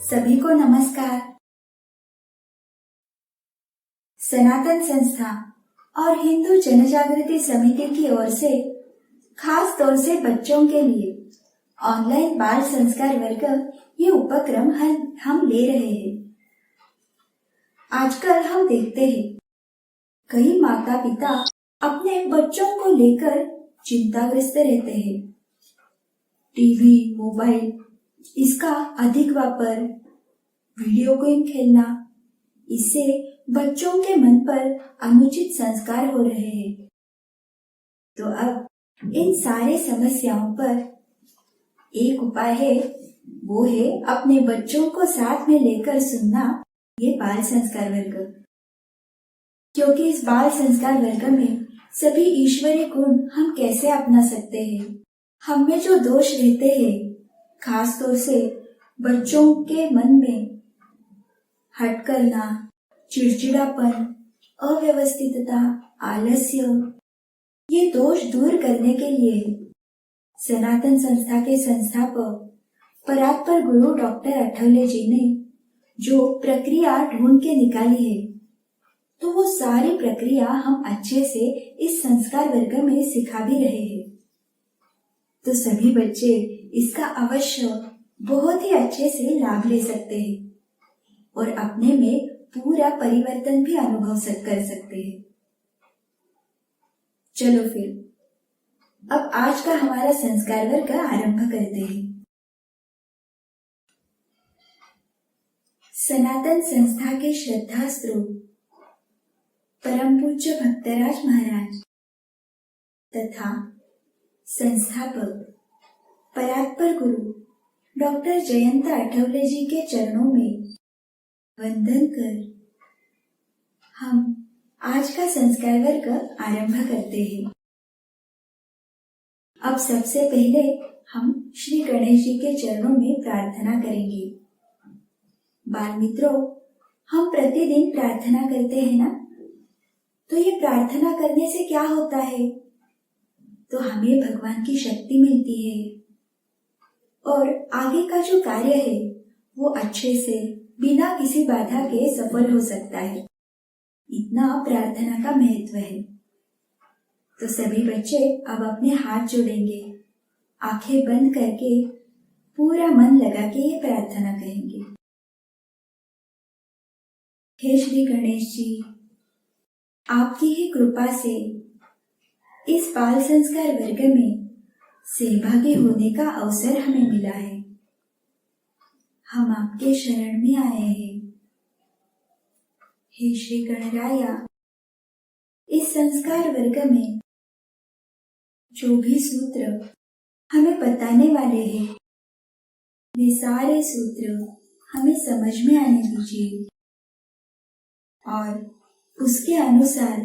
सभी को नमस्कार। सनातन संस्था और हिंदू जनजागृति समिति की ओर से खास तौर से बच्चों के लिए ऑनलाइन बाल संस्कार वर्ग ये उपक्रम हम ले रहे हैं। आजकल हम देखते हैं कई माता पिता अपने बच्चों को लेकर चिंताग्रस्त रहते हैं। टीवी, मोबाइल, इसका अधिक वापर, वीडियो गेम खेलना, इससे बच्चों के मन पर अनुचित संस्कार हो रहे हैं। तो अब इन सारे समस्याओं पर एक उपाय है, वो है अपने बच्चों को साथ में लेकर सुनना ये बाल संस्कार वर्ग। क्योंकि इस बाल संस्कार वर्ग में सभी ईश्वरीय गुण हम कैसे अपना सकते हैं। हम में जो दोष रहते हैं, खास तौर से बच्चों के मन में हट करना, चिड़चिड़ापन, अव्यवस्थितता, आलस्य, ये दोष दूर करने के लिए सनातन संस्था के संस्थापक परात्पर गुरु डॉक्टर अठवले जी ने जो प्रक्रिया ढूंढ के निकाली है, तो वो सारी प्रक्रिया हम अच्छे से इस संस्कार वर्ग में सिखा भी रहे हैं। तो सभी बच्चे इसका अवश्य बहुत ही अच्छे से लाभ ले सकते हैं और अपने में पूरा परिवर्तन भी अनुभव कर सकते हैं। चलो फिर अब आज का हमारा संस्कार वर्ग आरंभ करते हैं। सनातन संस्था के श्रद्धा स्रोत परम पूज्य भक्तराज महाराज तथा संस्थापक परात्पर गुरु डॉक्टर जयंत अठवले जी के चरणों में वंदन कर हम आज का संस्कार वर्ग आरंभ करते हैं। अब सबसे पहले हम श्री गणेश जी के चरणों में प्रार्थना करेंगे। बाल मित्रों, हम प्रतिदिन प्रार्थना करते हैं ना, तो ये प्रार्थना करने से क्या होता है? तो हमें भगवान की शक्ति मिलती है और आगे का जो कार्य है वो अच्छे से बिना किसी बाधा के सफल हो सकता है। इतना प्रार्थना का महत्व है। तो सभी बच्चे अब अपने हाथ जोड़ेंगे, आंखें बंद करके पूरा मन लगा के ये प्रार्थना करेंगे। हे श्री गणेश जी, आपकी ही कृपा से इस बाल संस्कार वर्ग में सहभागी होने का अवसर हमें मिला है। हम आपके शरण में आए हैं। हे श्री गणराया, इस संस्कार वर्ग में जो भी सूत्र हमें बताने वाले हैं, वे सारे सूत्र हमें समझ में आने दीजिए और उसके अनुसार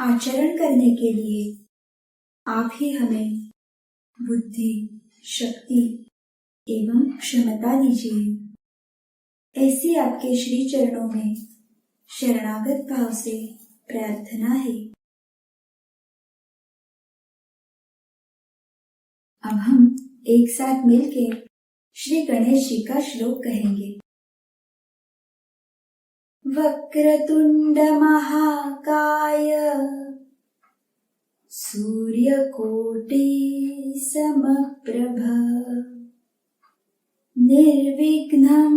आचरण करने के लिए आप ही हमें बुद्धि, शक्ति एवं क्षमता दीजिए। ऐसी आपके श्री चरणों में शरणागत भाव से प्रार्थना है। अब हम एक साथ मिलकर श्री गणेश जी का श्लोक कहेंगे। वक्रतुंड महाकाय सूर्यकोटि समप्रभ निर्विघ्नं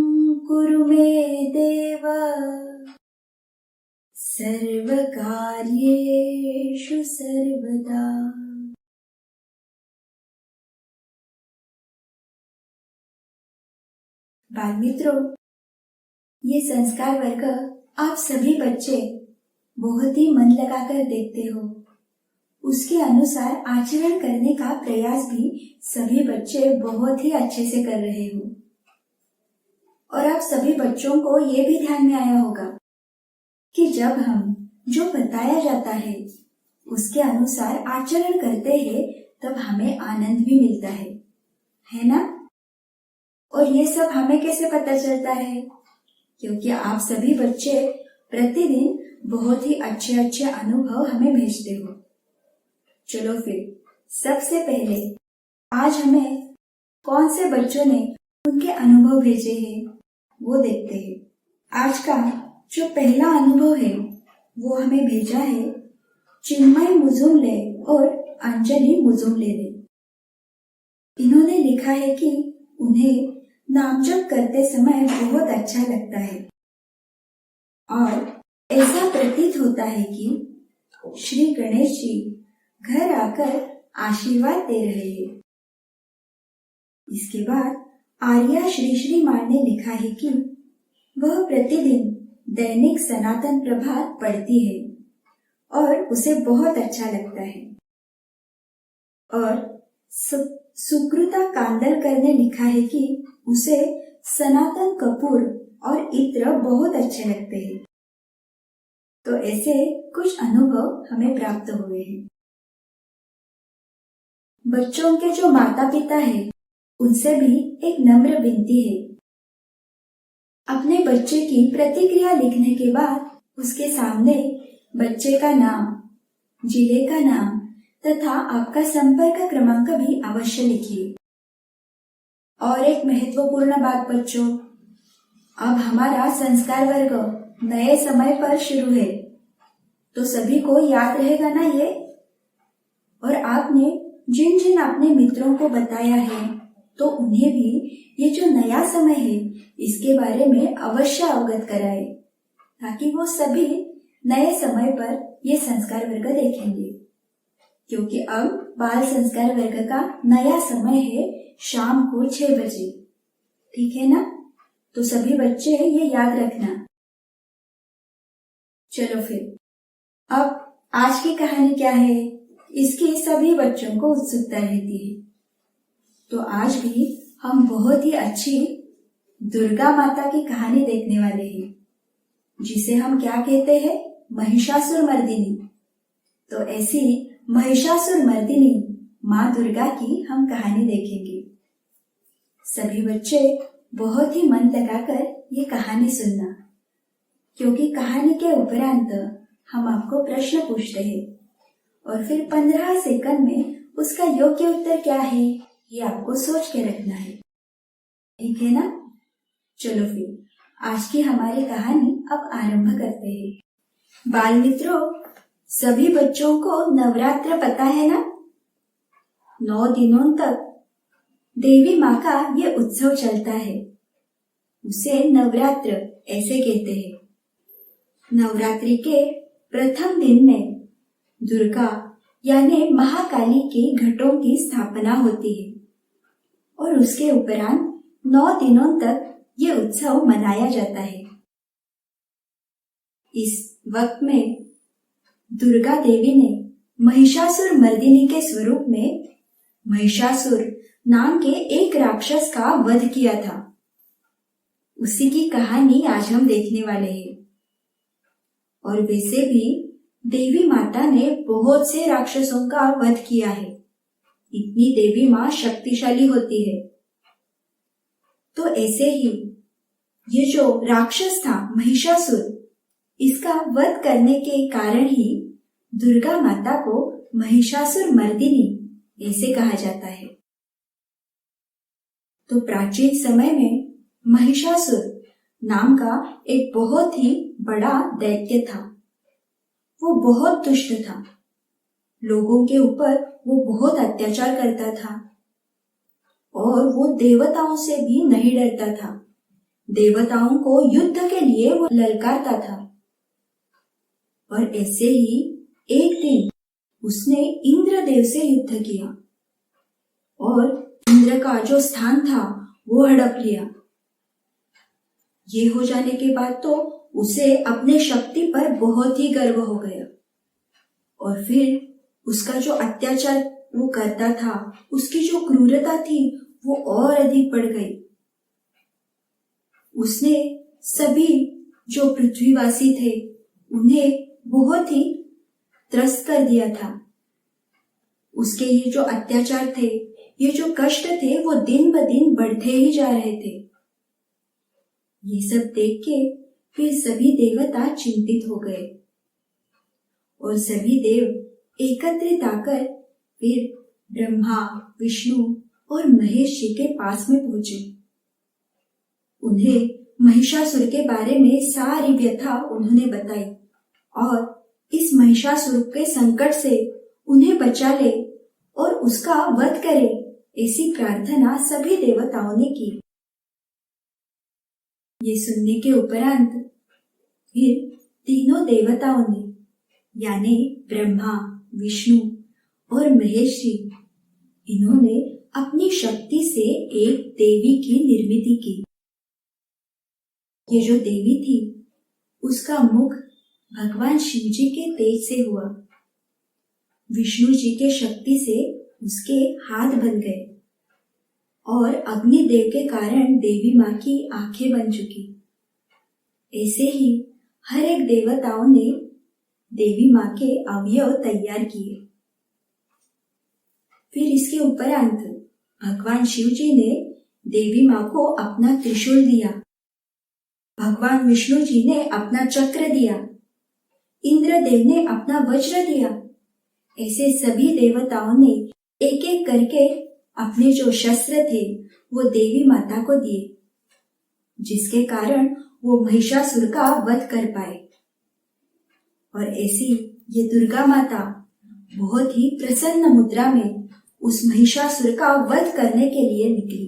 कुरु मे देव सर्वकार्येषु सर्वदा। बाल मित्रों, ये संस्कार वर्ग आप सभी बच्चे बहुत ही मन लगाकर देखते हो। उसके अनुसार आचरण करने का प्रयास भी सभी बच्चे बहुत ही अच्छे से कर रहे हो। और आप सभी बच्चों को ये भी ध्यान में आया होगा कि जब हम जो बताया जाता है उसके अनुसार आचरण करते हैं तब हमें आनंद भी मिलता है ना? और ये सब हमें कैसे पता चलता है? क्योंकि आप सभी बच्चे प्रतिदिन बहुत ही अच्छे अच्छे अनुभव हमें भेजते हो। चलो फिर सबसे पहले आज हमें कौन से बच्चों ने उनके अनुभव भेजे हैं वो देखते हैं। आज का जो पहला अनुभव है वो हमें भेजा है चिन्मय मुजुमले और अंजलि मुजुमले ने। इन्होंने लिखा है कि उन्हें नामजप करते समय बहुत अच्छा लगता है और ऐसा प्रतीत होता है कि श्री गणेश जी घर आकर आशीर्वाद दे रहे हैं। इसके बाद आर्या श्री श्री मार ने लिखा है कि वह प्रतिदिन दैनिक सनातन प्रभात पढ़ती है और उसे बहुत अच्छा लगता है। और सुकृता कांदलकर ने लिखा है कि उसे सनातन कपूर और इत्र बहुत अच्छे लगते हैं। तो ऐसे कुछ अनुभव हमें प्राप्त हुए हैं। बच्चों के जो माता पिता हैं, उनसे भी एक नम्र विनती है। अपने बच्चे की प्रतिक्रिया लिखने के बाद उसके सामने बच्चे का नाम, जिले का नाम तथा आपका संपर्क क्रमांक भी अवश्य लिखिए। और एक महत्वपूर्ण बात बच्चों, अब हमारा संस्कार वर्ग नए समय पर शुरू है, तो सभी को याद रहेगा ना ये। और आपने जिन जिन अपने मित्रों को बताया है, तो उन्हें भी ये जो नया समय है इसके बारे में अवश्य अवगत कराए, ताकि वो सभी नए समय पर ये संस्कार वर्ग देखेंगे। क्योंकि अब बाल संस्कार वर्ग का नया समय है शाम को 6 बजे। ठीक है ना? तो सभी बच्चे ये याद रखना। चलो फिर, अब आज की कहानी क्या है, इसकी सभी बच्चों को उत्सुकता रहती है। तो आज भी हम बहुत ही अच्छी दुर्गा माता की कहानी देखने वाले हैं, जिसे हम क्या कहते हैं, महिषासुर मर्दिनी। तो ऐसी महिषासुर मर्दिनी माँ दुर्गा की हम कहानी देखेंगे। सभी बच्चे बहुत ही मन लगाकर ये कहानी सुनना, क्योंकि कहानी के उपरांत हम आपको प्रश्न पूछते हैं और फिर 15 सेकंड में उसका योग्य उत्तर क्या है ये आपको सोच के रखना है। ठीक है ना? चलो फिर आज की हमारी कहानी अब आरंभ करते हैं। बाल मित्रों, सभी बच्चों को नवरात्र पता है ना? 9 दिनों तक देवी माँ का ये उत्सव चलता है। उसे नवरात्र ऐसे कहते हैं। नवरात्रि के प्रथम दिन में दुर्गा यानी महाकाली के घटों की स्थापना होती है और उसके उपरांत 9 दिनों तक ये उत्सव मनाया जाता है। इस वक्त में दुर्गा देवी ने महिषासुर मर्दिनी के स्वरूप में महिषासुर नाम के एक राक्षस का वध किया था। उसी की कहानी आज हम देखने वाले हैं। और वैसे भी देवी माता ने बहुत से राक्षसों का वध किया है। इतनी देवी माँ शक्तिशाली होती है। तो ऐसे ही ये जो राक्षस था महिषासुर, इसका वध करने के कारण ही दुर्गा माता को महिषासुर मर्दिनी ऐसे कहा जाता है। तो प्राचीन समय में महिषासुर नाम का एक बहुत ही बड़ा दैत्य था। वो बहुत दुष्ट था। लोगों के ऊपर वो बहुत अत्याचार करता था और वो देवताओं से भी नहीं डरता था। देवताओं को युद्ध के लिए वो ललकारता था। और ऐसे ही एक दिन उसने इंद्रदेव से युद्ध किया और इंद्र का जो स्थान था वो हड़प लिया। ये हो जाने के बाद तो उसे अपने शक्ति पर बहुत ही गर्व हो गया और फिर उसका जो अत्याचार वो करता था, उसकी जो क्रूरता थी वो और अधिक बढ़ गई। उसने सभी जो पृथ्वीवासी थे उन्हें बहुत ही त्रस्त कर दिया था। उसके ये जो अत्याचार थे, ये जो कष्ट थे, वो दिन ब दिन बढ़ते ही जा रहे थे। ये सब देख के फिर सभी देवता चिंतित हो गए और सभी देव एकत्रित आकर फिर ब्रह्मा, विष्णु और महेश जी के पास में पहुंचे। उन्हें महिषासुर के बारे में सारी व्यथा उन्होंने बताई और इस महिषासुर के संकट से उन्हें बचा ले और उसका वध करे, ऐसी प्रार्थना सभी देवताओं ने की। ये सुनने के उपरांत फिर तीनों देवताओं ने यानी ब्रह्मा, विष्णु और महेश जी, इन्होंने अपनी शक्ति से एक देवी की निर्मिति की। ये जो देवी थी उसका मुख भगवान शिव जी के तेज से हुआ। विष्णु जी के शक्ति से उसके हाथ बन गए और अग्निदेव के कारण देवी माँ की आंखें बन चुकी। ऐसे ही हर एक देवताओं ने देवी माँ के अवयव तैयार किए। फिर इसके उपरांत भगवान शिव जी ने देवी माँ को अपना त्रिशूल दिया, भगवान विष्णु जी ने अपना चक्र दिया, इंद्रदेव ने अपना वज्र दिया। ऐसे सभी देवताओं ने एक एक करके अपने जो शस्त्र थे वो देवी माता को दिए, जिसके कारण वो महिषासुर का वध कर पाए। और ऐसी ये दुर्गा माता बहुत ही प्रसन्न मुद्रा में उस महिषासुर का वध करने के लिए निकली।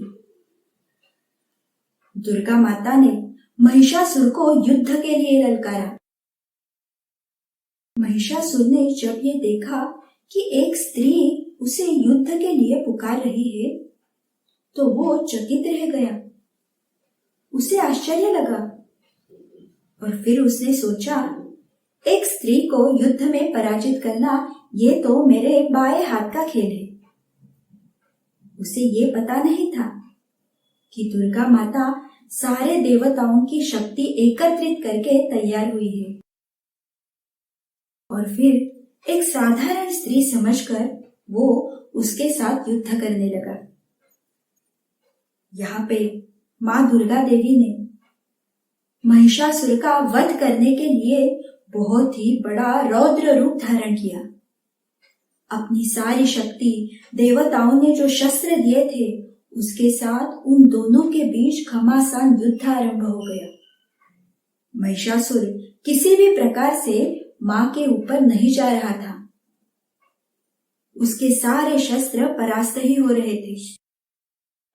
दुर्गा माता ने महिषासुर को युद्ध के लिए ललकारा। महिषासुर ने जब ये देखा कि एक स्त्री उसे युद्ध के लिए पुकार रही है, तो वो चकित रह गया। उसे आश्चर्य लगा और फिर उसने सोचा, एक स्त्री को युद्ध में पराजित करना ये तो मेरे बाएं हाथ का खेल है। उसे ये पता नहीं था कि दुर्गा माता सारे देवताओं की शक्ति एकत्रित करके तैयार हुई है और फिर एक साधारण स्त्री समझकर वो उसके साथ युद्ध करने लगा। यहाँ पे माँ दुर्गा देवी ने महिषासुर का वध करने के लिए बहुत ही बड़ा रौद्र रूप धारण किया। अपनी सारी शक्ति देवताओं ने जो शस्त्र दिए थे उसके साथ उन दोनों के बीच घमासान युद्ध आरंभ हो गया। महिषासुर किसी भी प्रकार से माँ के ऊपर नहीं जा रहा था। उसके सारे शस्त्र परास्त ही हो रहे थे।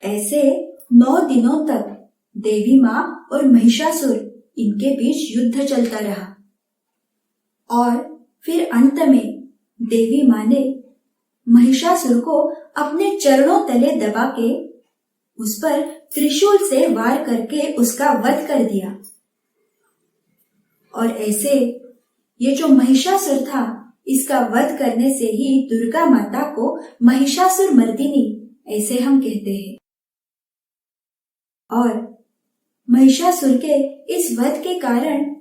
ऐसे 9 दिनों तक देवी माँ और महिषासुर इनके बीच युद्ध चलता रहा और फिर अंत में देवी माँ ने महिषासुर को अपने चरणों तले दबा के उस पर त्रिशूल से वार करके उसका वध कर दिया। और ऐसे ये जो महिषासुर था, इसका वध करने से ही दुर्गा माता को महिषासुर मर्दिनी ऐसे हम कहते हैं। और महिषासुर के इस वध के कारण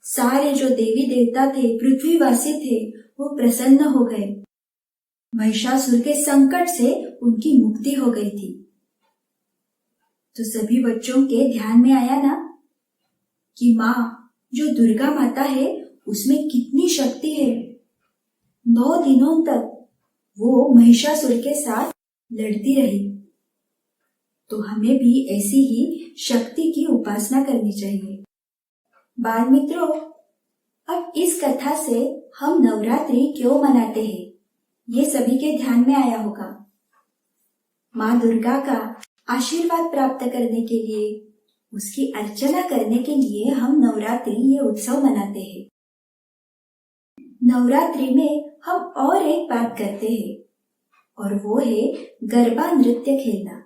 सारे जो देवी देवता थे, पृथ्वीवासी थे, वो प्रसन्न हो गए। महिषासुर के संकट से उनकी मुक्ति हो गई थी। तो सभी बच्चों के ध्यान में आया ना कि माँ जो दुर्गा माता है उसमें कितनी शक्ति है। 9 दिनों तक वो महिषासुर के साथ लड़ती रही। तो हमें भी ऐसी ही शक्ति की उपासना करनी चाहिए। बाल मित्रों, अब इस कथा से हम नवरात्रि क्यों मनाते हैं, ये सभी के ध्यान में आया होगा। माँ दुर्गा का आशीर्वाद प्राप्त करने के लिए, उसकी अर्चना करने के लिए हम नवरात्रि ये उत्सव मनाते हैं। नवरात्रि में हम और एक बात करते हैं और वो है गरबा नृत्य खेलना।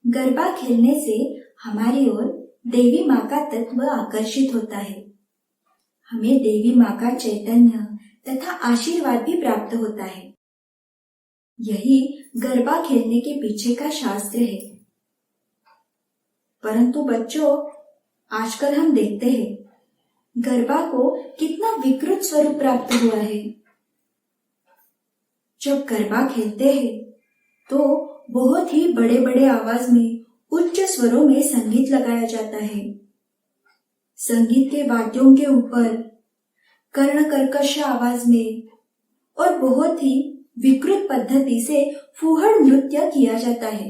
गरबा खेलने से हमारी ओर देवी माँ का तत्व आकर्षित होता है। हमें देवी माँ का चैतन्य तथा आशीर्वाद भी प्राप्त होता है। यही गरबा खेलने के पीछे का शास्त्र है। परंतु बच्चों, आजकल हम देखते हैं गरबा को कितना विकृत स्वरूप प्राप्त हुआ है। जब गरबा खेलते हैं तो बहुत ही बड़े बड़े आवाज में, उच्च स्वरों में संगीत लगाया जाता है। संगीत के वाद्यों के ऊपर कर्ण कर्कश आवाज में और बहुत ही विकृत पद्धति से फूहड़ नृत्य किया जाता है।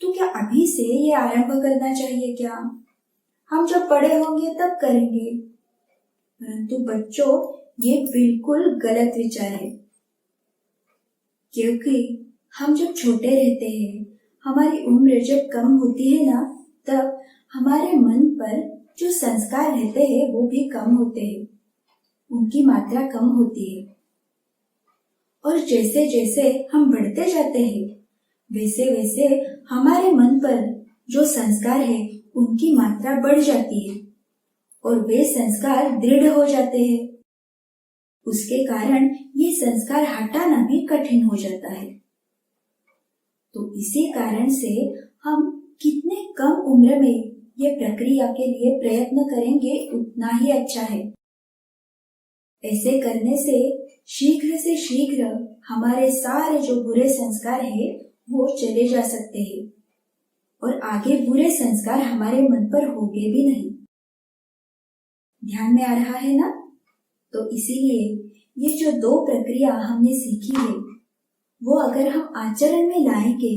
तो क्या अभी से ये आरंभ करना चाहिए क्या? हम जब बड़े होंगे तब करेंगे। परंतु बच्चों, ये बिल्कुल गलत विचार है, क्योंकि हम जब छोटे रहते हैं, हमारी उम्र जब कम होती है ना, तब हमारे मन पर जो संस्कार रहते हैं वो भी कम होते हैं, उनकी मात्रा कम होती है। और जैसे जैसे हम बढ़ते जाते हैं, वैसे वैसे हमारे मन पर जो संस्कार है उनकी मात्रा बढ़ जाती है और वे संस्कार दृढ़ हो जाते हैं। उसके कारण ये संस्कार हटाना भी कठिन हो जाता है। तो इसी कारण से हम कितने कम उम्र में ये प्रक्रिया के लिए प्रयत्न करेंगे उतना ही अच्छा है। ऐसे करने से शीघ्र हमारे सारे जो बुरे संस्कार है वो चले जा सकते हैं और आगे बुरे संस्कार हमारे मन पर होंगे भी नहीं। ध्यान में आ रहा है ना? तो इसीलिए ये जो 2 प्रक्रिया हमने सीखी है वो अगर हम आचरण में लाएंगे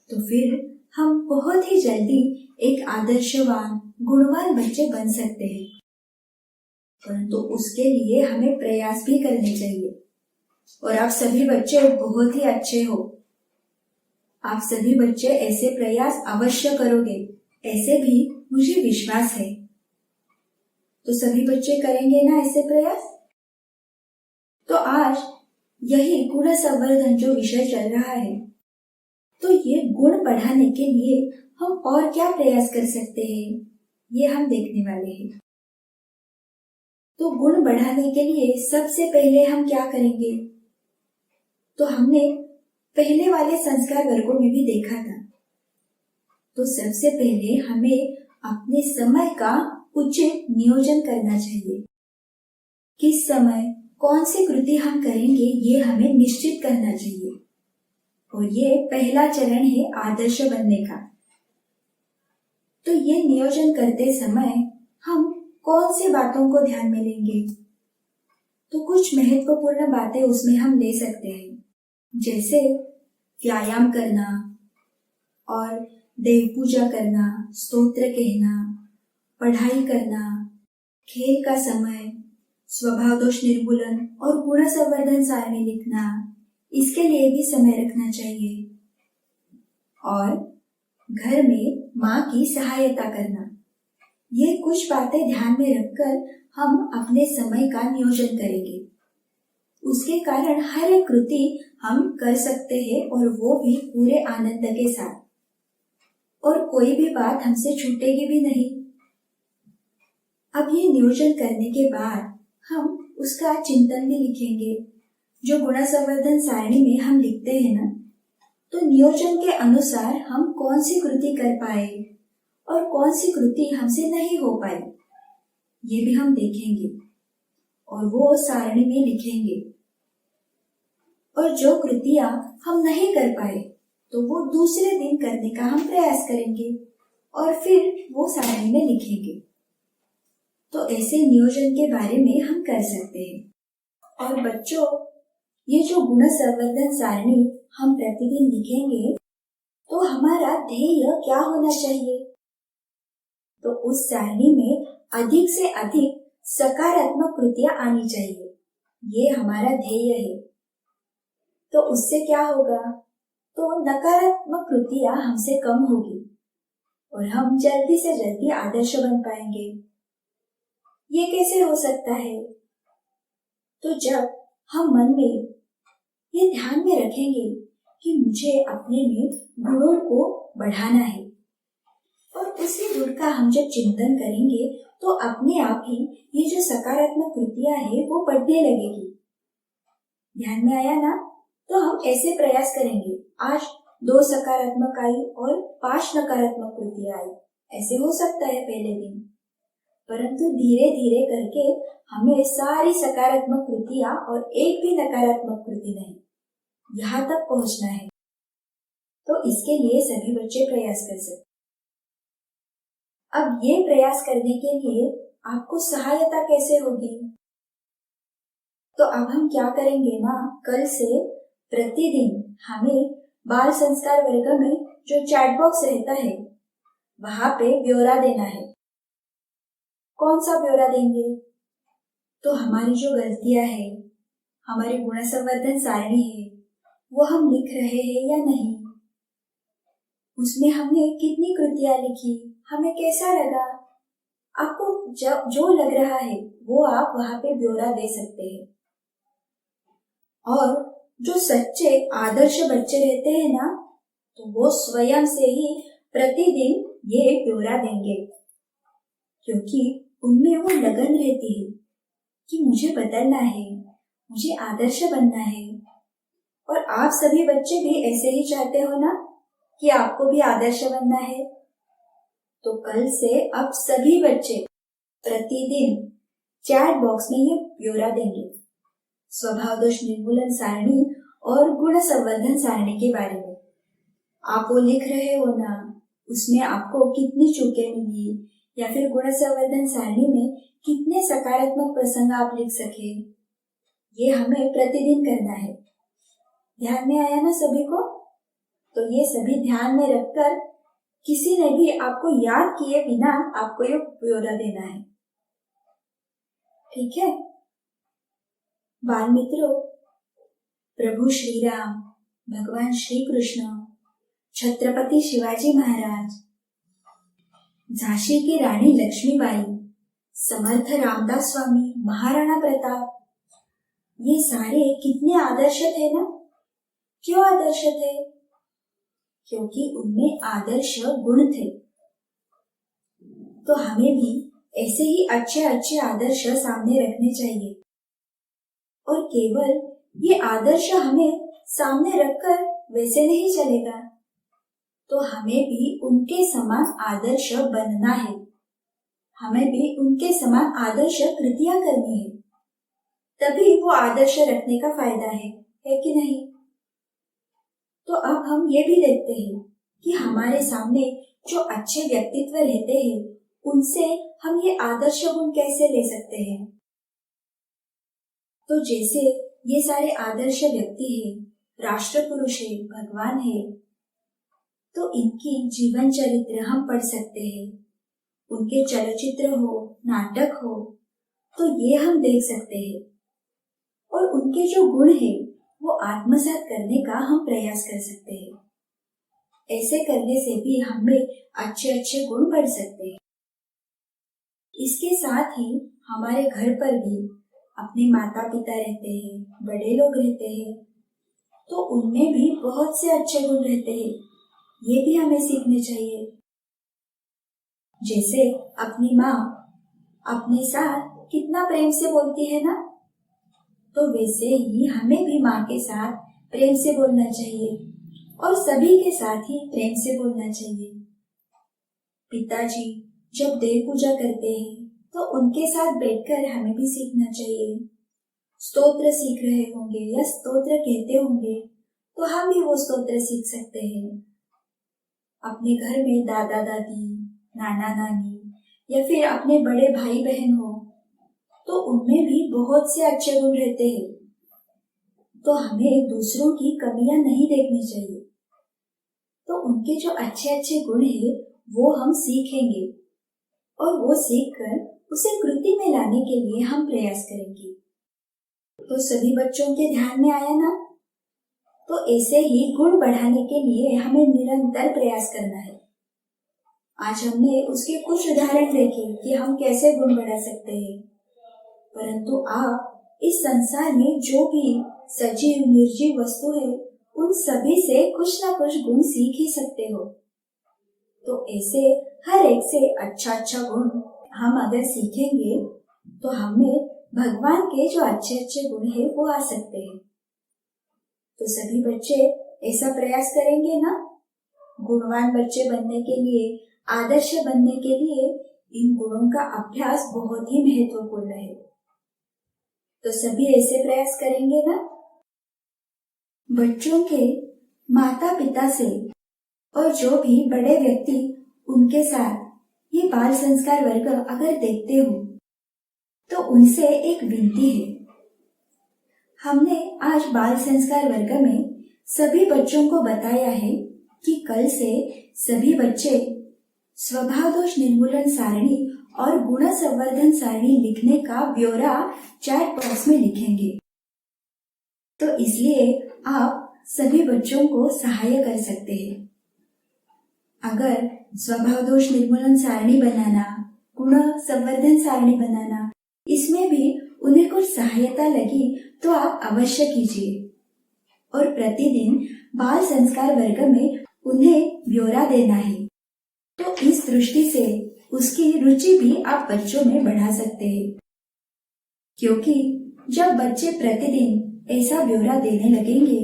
तो फिर हम बहुत ही जल्दी एक आदर्शवान गुणवान बच्चे बन सकते हैं। परंतु उसके लिए हमें प्रयास भी करने चाहिए। और आप सभी बच्चे बहुत ही अच्छे हो। आप सभी बच्चे ऐसे प्रयास अवश्य करोगे, ऐसे भी मुझे विश्वास है। तो सभी बच्चे करेंगे ना ऐसे प्रयास? तो आज यही गुण संवर्धन जो विषय चल रहा है, तो ये गुण बढ़ाने के लिए हम और क्या प्रयास कर सकते हैं, ये हम देखने वाले हैं। तो गुण बढ़ाने के लिए सबसे पहले हम क्या करेंगे? तो हमने पहले वाले संस्कार वर्गों में भी देखा था। तो सबसे पहले हमें अपने समय का उचित नियोजन करना चाहिए। किस समय कौन सी कृति हम करेंगे ये हमें निश्चित करना चाहिए। और ये पहला चरण है आदर्श बनने का। तो ये नियोजन करते समय हम कौन सी बातों को ध्यान में लेंगे? तो कुछ महत्वपूर्ण बातें उसमें हम ले सकते हैं, जैसे व्यायाम करना और देव पूजा करना, स्तोत्र कहना, पढ़ाई करना, खेल का समय, स्वभाव दोष निर्मूलन और गुण संवर्धन सारणी लिखना, इसके लिए भी समय रखना चाहिए। और घर में माँ की सहायता करना, ये कुछ बातें ध्यान में रखकर हम अपने समय का नियोजन करेंगे। उसके कारण हर एक कृति हम कर सकते हैं और वो भी पूरे आनंद के साथ, और कोई भी बात हमसे छूटेगी भी नहीं। अब ये नियोजन करने के बाद हम उसका चिंतन भी लिखेंगे। जो गुण संवर्धन सारणी में हम लिखते हैं ना, तो नियोजन के अनुसार हम कौन सी कृति कर पाए और कौन सी कृति हमसे नहीं हो पाई, ये भी हम देखेंगे और वो सारणी में लिखेंगे। और जो कृतियां हम नहीं कर पाए तो वो दूसरे दिन करने का हम प्रयास करेंगे और फिर वो सारणी में लिखेंगे। तो ऐसे नियोजन के बारे में हम कर सकते हैं। और बच्चों, ये जो गुण संवर्धन सारणी हम प्रतिदिन लिखेंगे तो हमारा ध्येय क्या होना चाहिए? तो उस सारणी में अधिक से अधिक सकारात्मक कृतियां आनी चाहिए, ये हमारा ध्येय है। तो उससे क्या होगा? तो नकारात्मक कृतियां हमसे कम होगी और हम जल्दी से जल्दी आदर्श बन पाएंगे। ये कैसे हो सकता है? तो जब हम मन में ये ध्यान में रखेंगे कि मुझे अपने में गुणों को बढ़ाना है, और उसी गुण का हम जब चिंतन करेंगे तो अपने आप ही ये जो सकारात्मक कृतियां है वो बढ़ने लगेगी। ध्यान में आया ना? तो हम ऐसे प्रयास करेंगे। आज 2 सकारात्मक आई और 5 नकारात्मक कृतियां आई, ऐसे हो सकता है पहले दिन, परंतु धीरे धीरे करके हमें सारी सकारात्मक कृतियां और एक भी नकारात्मक कृति नहीं, यहाँ तक पहुंचना है। तो इसके लिए सभी बच्चे प्रयास कर सकते। अब ये प्रयास करने के लिए आपको सहायता कैसे होगी? तो अब हम क्या करेंगे ना, कल से प्रतिदिन हमें बाल संस्कार वर्ग में जो चैट बॉक्स रहता है वहां पे ब्यौरा देना है। कौन सा ब्यौरा देंगे? तो हमारी जो गलतियां है, हमारी गुण संवर्धन सारणी है, वो हम लिख रहे हैं या नहीं, उसमें हमने कितनी कृतियां लिखी, हमें कैसा लगा, आपको जब जो लग रहा है वो आप वहां पे ब्यौरा दे सकते हैं। और जो सच्चे आदर्श बच्चे रहते हैं ना, तो वो स्वयं से ही प्रतिदिन ये ब्यौरा देंगे, क्योंकि उनमें वो लगन रहती है कि मुझे बदलना है, मुझे आदर्श बनना है। और आप सभी बच्चे भी ऐसे ही चाहते हो ना कि आपको भी आदर्श बनना है। तो कल से अब सभी बच्चे प्रतिदिन चैट बॉक्स में ये ब्यौरा देंगे, स्वभाव दोष निर्मूलन सारणी और गुण संवर्धन सारणी के बारे में। आप वो लिख रहे हो ना, उसमें आपको कितनी चूकें मिली, या फिर गुण संवर्धन सारणी में कितने सकारात्मक प्रसंग आप लिख सके, ये हमें प्रतिदिन करना है। ध्यान में आया ना सभी को? तो ये सभी ध्यान में रखकर किसी ने भी आपको याद किए बिना आपको ये ब्यौरा देना है, ठीक है? बाल मित्रों, प्रभु श्री राम, भगवान श्री कृष्ण, छत्रपति शिवाजी महाराज, झांसी की रानी लक्ष्मीबाई, समर्थ रामदास स्वामी, महाराणा प्रताप, ये सारे कितने आदर्श थे ना? क्यों आदर्श थे? क्योंकि उनमें आदर्श गुण थे। तो हमें भी ऐसे ही अच्छे अच्छे आदर्श सामने रखने चाहिए। और केवल ये आदर्श हमें सामने रखकर वैसे नहीं चलेगा, तो हमें भी उनके समान आदर्श बनना है, हमें भी उनके समान आदर्श कृतियां करनी है, तभी वो आदर्श रखने का फायदा है कि नहीं? तो अब हम ये भी देखते हैं कि हमारे सामने जो अच्छे व्यक्तित्व रहते हैं, उनसे हम ये आदर्श गुण कैसे ले सकते हैं। तो जैसे ये सारे आदर्श व्यक्ति हैं, राष्ट्र पुरुष है, भगवान है, तो इनकी जीवन चरित्र हम पढ़ सकते हैं, उनके चलचित्र हो, नाटक हो, तो ये हम देख सकते हैं, और उनके जो गुण है वो आत्मसात करने का हम प्रयास कर सकते हैं। ऐसे करने से भी हमें अच्छे अच्छे गुण बढ़ सकते हैं। इसके साथ ही हमारे घर पर भी अपने माता पिता रहते हैं, बड़े लोग रहते हैं, तो उनमें भी बहुत से अच्छे गुण रहते हैं, ये भी हमें सीखने चाहिए। जैसे अपनी माँ अपने साथ कितना प्रेम से बोलती है ना, तो वैसे ही हमें भी माँ के साथ प्रेम से बोलना चाहिए, और सभी के साथ ही प्रेम से बोलना चाहिए। पिताजी जब देव पूजा करते हैं, तो उनके साथ बैठकर हमें भी सीखना चाहिए। स्तोत्र सीख रहे होंगे या स्तोत्र कहते होंगे, तो हम भी वो स्तोत्र सीख सकते हैं। अपने घर में दादा दादी, नाना नानी, या फिर अपने बड़े भाई बहन हो, तो उनमें भी बहुत से अच्छे गुण रहते हैं, तो हमें दूसरों की कमियां नहीं देखनी चाहिए। तो उनके जो अच्छे अच्छे गुण है वो हम सीखेंगे, और वो सीखकर उसे कृति में लाने के लिए हम प्रयास करेंगे। तो सभी बच्चों के ध्यान में आया ना? तो ऐसे ही गुण बढ़ाने के लिए हमें निरंतर प्रयास करना है। आज हमने उसके कुछ उदाहरण देखे कि हम कैसे गुण बढ़ा सकते हैं, परंतु आप इस संसार में जो भी सजीव निर्जीव वस्तु है, उन सभी से कुछ ना कुछ गुण सीख ही सकते हो। तो ऐसे हर एक से अच्छा अच्छा गुण हम अगर सीखेंगे, तो हमें भगवान के जो अच्छे अच्छे गुण है वो आ सकते हैं। तो सभी बच्चे ऐसा प्रयास करेंगे ना? गुणवान बच्चे बनने के लिए, आदर्श बनने के लिए इन गुणों का अभ्यास बहुत ही महत्वपूर्ण है। तो सभी ऐसे प्रयास करेंगे ना? बच्चों के माता पिता से और जो भी बड़े व्यक्ति उनके साथ ये बाल संस्कार वर्ग अगर देखते हो, तो उनसे एक विनती है। हमने आज बाल संस्कार वर्ग में सभी बच्चों को बताया है कि कल से सभी बच्चे स्वभाव दोष निर्मूलन सारणी और गुण संवर्धन सारणी लिखने का ब्यौरा चैट बॉक्स में लिखेंगे। तो इसलिए आप सभी बच्चों को सहाय कर सकते हैं। अगर स्वभाव दोष निर्मूलन सारणी बनाना, गुण संवर्धन सारणी बनाना, इसमें भी उन्हें कुछ सहायता लगी तो आप अवश्य कीजिए। और प्रतिदिन बाल संस्कार वर्ग में उन्हें ब्यौरा देना है। तो इस दृष्टि से उसकी रुचि भी आप बच्चों में बढ़ा सकते हैं, क्योंकि जब बच्चे प्रतिदिन ऐसा ब्यौरा देने लगेंगे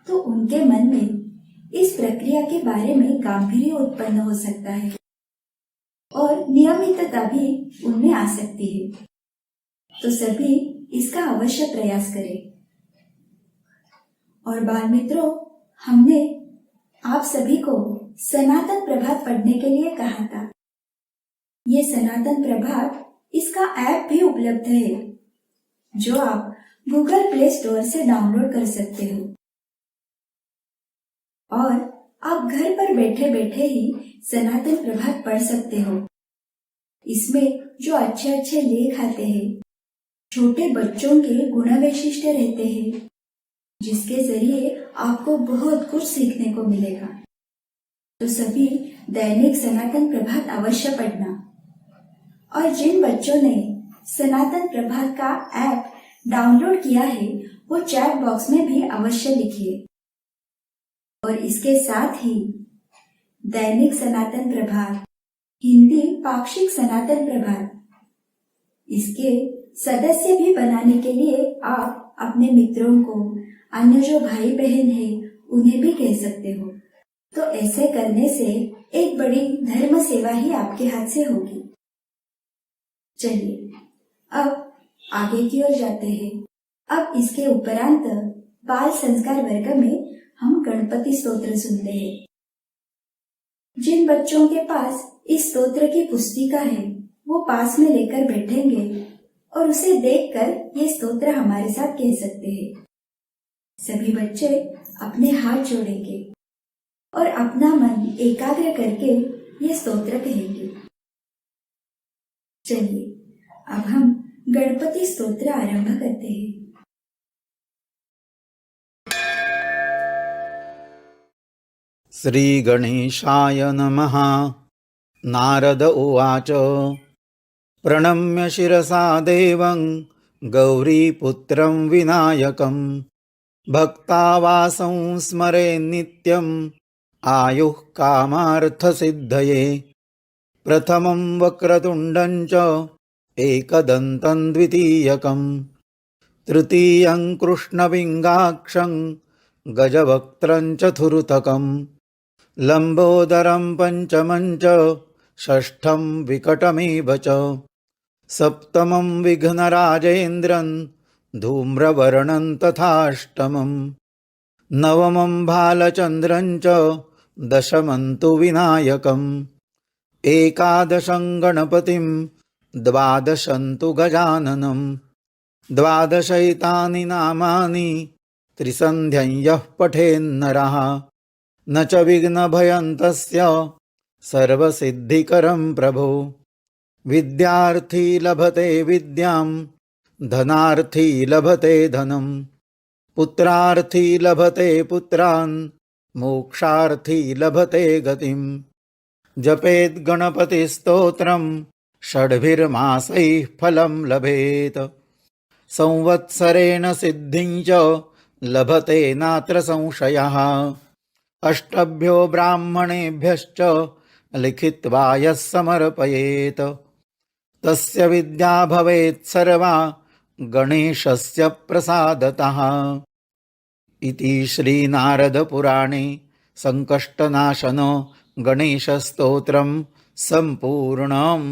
तो उनके मन में इस प्रक्रिया के बारे में गांभीर्य उत्पन्न हो सकता है और नियमितता भी उनमें आ सकती है। तो सभी इसका अवश्य प्रयास करें। और बाल मित्रों, हमने आप सभी को सनातन प्रभात पढ़ने के लिए कहा था। ये सनातन प्रभात, इसका ऐप भी उपलब्ध है जो आप गूगल प्ले स्टोर से डाउनलोड कर सकते हो और आप घर पर बैठे बैठे ही सनातन प्रभात पढ़ सकते हो। इसमें जो अच्छे अच्छे लेख आते हैं, छोटे बच्चों के गुण वैशिष्ट रहते हैं, जिसके जरिए आपको बहुत कुछ सीखने को मिलेगा। तो सभी दैनिक सनातन प्रभात अवश्य पढ़ना। और जिन बच्चों ने सनातन प्रभात का ऐप डाउनलोड किया है, वो चैट बॉक्स में भी अवश्य लिखिए। और इसके साथ ही दैनिक सनातन प्रभात, हिंदी पाक्षिक सनातन प्रभात, इसके सदस्य भी बनाने के लिए आप अपने मित्रों को, अन्य जो भाई बहन है, उन्हें भी कह सकते हो। तो ऐसे करने से एक बड़ी धर्म सेवा ही आपके हाथ से होगी। चलिए अब आगे की ओर जाते हैं। अब इसके उपरांत बाल संस्कार वर्ग में हम गणपति स्तोत्र सुनते हैं। जिन बच्चों के पास इस स्तोत्र की पुस्तिका है, वो पास में लेकर बैठेंगे और उसे देखकर ये स्तोत्र हमारे साथ कह सकते हैं। सभी बच्चे अपने हाथ जोड़ेंगे और अपना मन एकाग्र करके ये स्तोत्र कहेंगे। चलिए अब हम गणपति स्तोत्र आरंभ करते हैं। श्री गणेशाय नमः। नारद उवाच प्रणम्य शिरसा देवं गौरीपुत्रं विनायकं भक्तावासं स्मरे नित्यं आयुः कामार्थसिद्धये। प्रथमं वक्रतुण्डं च एकदन्तं द्वितीयकं तृतीयं कृष्णविङ्गाक्षं गजवक्त्रं चतुर्थकं लम्बोदरं पञ्चमं च षष्ठं विकटमेव च सप्तमं विघ्नराजेन्द्रं धूम्रवर्णं तथाष्टमं नवमं भालचन्द्रं च दशमं तु विनायकम् एकादशं गणपतिं द्वादशं तु गजाननं द्वादशैतानि नामानि त्रिसन्ध्यं यः पठेन्नरः न च विघ्नभयं तस्य सर्वसिद्धिकरं प्रभो। विद्यार्थी लभते विद्यां धनार्थी लभते धनं पुत्रार्थी लभते पुत्रान् मोक्षार्थी लभते गतिम्। जपेत् गणपतिस्तोत्रं षड्भिर्मासैः फलं लभेत संवत्सरेण सिद्धिं च लभते नात्र संशयः। अष्टभ्यो ब्राह्मणेभ्यश्च लिखित्वा यः समर्पयेत् तस्य विद्या भवेत् सर्वा गणेशस्य प्रसादतः। इति श्रीनारदपुराणे संकष्टनाशनो गणेशस्तोत्रं सम्पूर्णम्।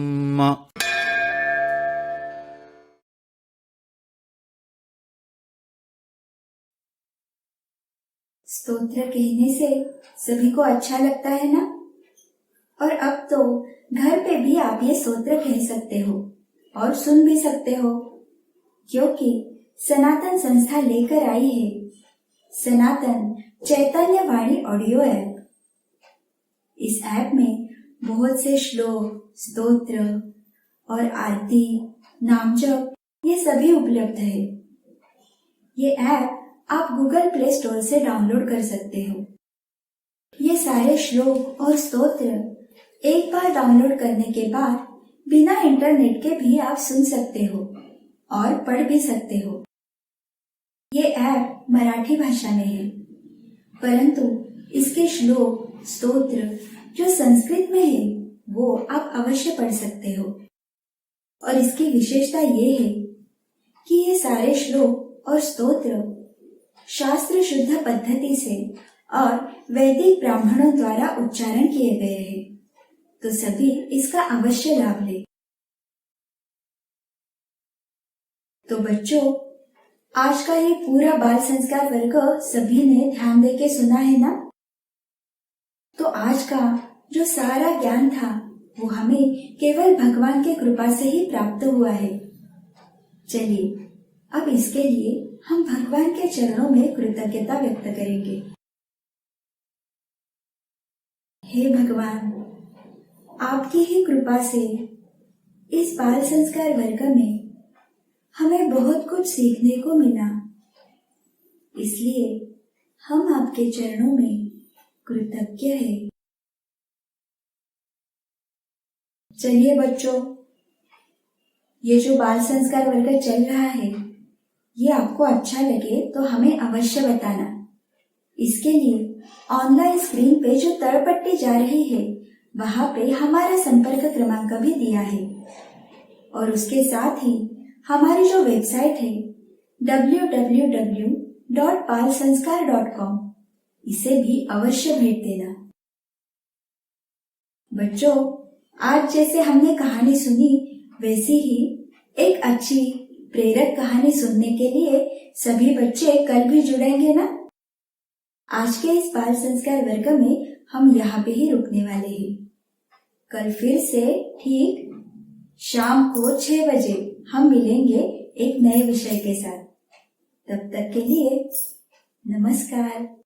स्तोत्र कहने से सभी को अच्छा लगता है ना? और अब तो घर पे भी आप ये स्तोत्र कह सकते हो और सुन भी सकते हो, क्योंकि सनातन संस्था लेकर आई है सनातन चैतन्य वाणी ऑडियो ऐप। इस ऐप में बहुत से श्लोक, स्तोत्र और आरती, नाम जप ये सभी उपलब्ध है। ये ऐप आप गूगल प्ले स्टोर से डाउनलोड कर सकते हो। ये सारे श्लोक और स्तोत्र एक बार डाउनलोड करने के बाद बिना इंटरनेट के भी आप सुन सकते हो और पढ़ भी सकते हो। ये ऐप मराठी भाषा में है, परंतु इसके श्लोक, स्तोत्र जो संस्कृत में है वो आप अवश्य पढ़ सकते हो। और इसकी विशेषता ये है कि ये सारे श्लोक और स्तोत्र शास्त्र शुद्ध पद्धति से और वैदिक ब्राह्मणों द्वारा उच्चारण किए गए हैं, तो सभी इसका अवश्य लाभ लें। तो बच्चों, आज का ये पूरा बाल संस्कार वर्ग सभी ने ध्यान देके सुना है ना? तो आज का जो सारा ज्ञान था वो हमें केवल भगवान की कृपा से ही प्राप्त हुआ है। चलिए अब इसके लिए हम भगवान के चरणों में कृतज्ञता व्यक्त करेंगे। हे भगवान, आपकी ही कृपा से इस बाल संस्कार वर्ग में हमें बहुत कुछ सीखने को मिला, इसलिए हम आपके चरणों में कृतज्ञ हैं। चलिए बच्चों, ये जो बाल संस्कार वर्ग चल रहा है ये आपको अच्छा लगे तो हमें अवश्य बताना। इसके लिए ऑनलाइन स्क्रीन पे जो तड़पट्टी जा रही है वहां पे हमारा संपर्क क्रमांक भी दिया है, और उसके साथ ही हमारी जो वेबसाइट है www.balsanskar.com इसे भी अवश्य भेज देना। बच्चों, आज जैसे हमने कहानी सुनी वैसी ही एक अच्छी प्रेरक कहानी सुनने के लिए सभी बच्चे कल भी जुड़ेंगे ना? आज के इस बाल संस्कार वर्ग में हम यहाँ पे ही रुकने वाले हैं। कल फिर से ठीक शाम को 6 बजे हम मिलेंगे एक नए विषय के साथ। तब तक के लिए नमस्कार।